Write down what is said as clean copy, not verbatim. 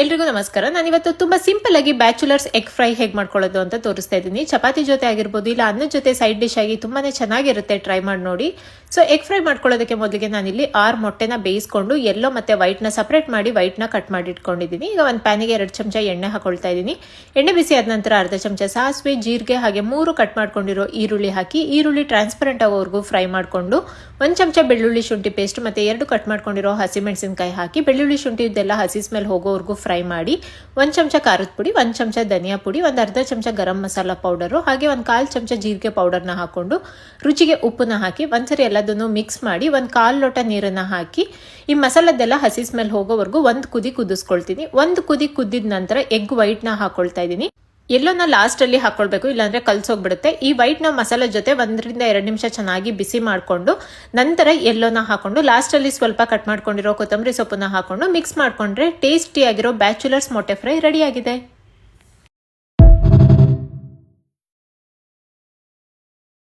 ಎಲ್ರಿಗೂ ನಮಸ್ಕಾರ. ನಾನಿವತ್ತು ತುಂಬಾ ಸಿಂಪಲ್ ಆಗಿ ಬ್ಯಾಚುಲರ್ಸ್ ಎಗ್ ಫ್ರೈ ಹೇಗೆ ಮಾಡ್ಕೊಳ್ಳೋದು ಅಂತ ತೋರಿಸ್ತಾ ಇದ್ದೀನಿ. ಚಪಾತಿ ಜೊತೆ ಆಗಿರ್ಬೋದು, ಇಲ್ಲ ಅನ್ನದ ಜೊತೆ ಸೈಡ್ ಡಿಶ್ ಆಗಿ ತುಂಬಾನೇ ಚೆನ್ನಾಗಿರುತ್ತೆ. ಟ್ರೈ ಮಾಡಿ ನೋಡಿ. ಸೊ ಎಗ್ ಫ್ರೈ ಮಾಡ್ಕೊಳ್ಳೋದಕ್ಕೆ ಮೊದಲಿಗೆ ನಾನಿಲ್ಲಿ 6 ಮೊಟ್ಟೆನ ಬೇಯಿಸ್ಕೊಂಡು ಎಲ್ಲೋ ಮತ್ತೆ ವೈಟ್ನ ಸಪರೇಟ್ ಮಾಡಿ ವೈಟ್ನ ಕಟ್ ಮಾಡಿ ಇಟ್ಕೊಂಡಿದ್ದೀನಿ. ಈಗ ಒಂದು ಪ್ಯಾನಿಗೆ 2 ಚಮಚ ಎಣ್ಣೆ ಹಾಕೊಳ್ತಾ ಇದ್ದೀನಿ. ಎಣ್ಣೆ ಬಿಸಿ ಆದ ನಂತರ ಅರ್ಧ ಚಮಚ ಸಾಸಿವೆ, ಜೀರಿಗೆ ಹಾಗೆ 3 ಕಟ್ ಮಾಡ್ಕೊಂಡಿರೋ ಈರುಳ್ಳಿ ಹಾಕಿ ಈರುಳ್ಳಿ ಟ್ರಾನ್ಸ್ಪರೆಂಟ್ ಆಗೋವರೆಗೂ ಫ್ರೈ ಮಾಡಿಕೊಂಡು 1 ಚಮಚ ಬೆಳ್ಳುಳ್ಳಿ ಶುಂಠಿ ಪೇಸ್ಟ್ ಮತ್ತೆ 2 ಕಟ್ ಮಾಡ್ಕೊಂಡಿರೋ ಹಸಿಮೆಣಸಿನಕಾಯಿ ಹಾಕಿ ಬೆಳ್ಳುಳ್ಳಿ ಶುಂಠಿ ಇದೆಲ್ಲ ಹಸಿ ಸ್ಮೆಲ್ ಹೋಗೋವರೆಗೂ ಫ್ರೈ ಮಾಡಿ 1 ಚಮಚ ಖಾರದ ಪುಡಿ, 1 ಚಮಚ ಧನಿಯಾ ಪುಡಿ, ಒಂದು ಅರ್ಧ ಚಮಚ ಗರಂ ಮಸಾಲಾ ಪೌಡರು ಹಾಗೆ 1/4 ಚಮಚ ಜೀರಿಗೆ ಪೌಡರ್ನ ಹಾಕೊಂಡು ರುಚಿಗೆ ಉಪ್ಪನ್ನ ಹಾಕಿ ಒಂದ್ಸರಿ ಎಲ್ಲದನ್ನು ಮಿಕ್ಸ್ ಮಾಡಿ 1/4 ಲೋಟ ನೀರನ್ನ ಹಾಕಿ ಈ ಮಸಾಲದೆಲ್ಲ ಹಸಿ ಸ್ಮೆಲ್ ಹೋಗೋವರೆಗೂ 1 ಕುದಿ ಕುದಿಸ್ಕೊಳ್ತೀನಿ. 1 ಕುದಿ ಕುದ್ದಿದ ನಂತರ ಎಗ್ ವೈಟ್ನ ಹಾಕೊಳ್ತಾ ಇದ್ದೀನಿ. ಎಲ್ಲೋನ ಲಾಸ್ಟ್ ಅಲ್ಲಿ ಹಾಕೊಳ್ಬೇಕು, ಇಲ್ಲಾಂದ್ರೆ ಕಲ್ಸೋಗ್ಬಿಡುತ್ತೆ. ಈ ವೈಟ್ ನ ಮಸಾಲೆ ಜೊತೆ 1 ರಿಂದ 2 ನಿಮಿಷ ಚೆನ್ನಾಗಿ ಬಿಸಿ ಮಾಡಿಕೊಂಡು ನಂತರ ಎಲ್ಲೋನ ಹಾಕೊಂಡು ಲಾಸ್ಟ್ ಅಲ್ಲಿ ಸ್ವಲ್ಪ ಕಟ್ ಮಾಡ್ಕೊಂಡಿರೋ ಕೊತ್ತಂಬರಿ ಸೊಪ್ಪನ್ನ ಹಾಕೊಂಡು ಮಿಕ್ಸ್ ಮಾಡ್ಕೊಂಡ್ರೆ ಟೇಸ್ಟಿ ಆಗಿರೋ ಬ್ಯಾಚುಲರ್ಸ್ ಮೊಟ್ಟೆ ಫ್ರೈ ರೆಡಿ ಆಗಿದೆ.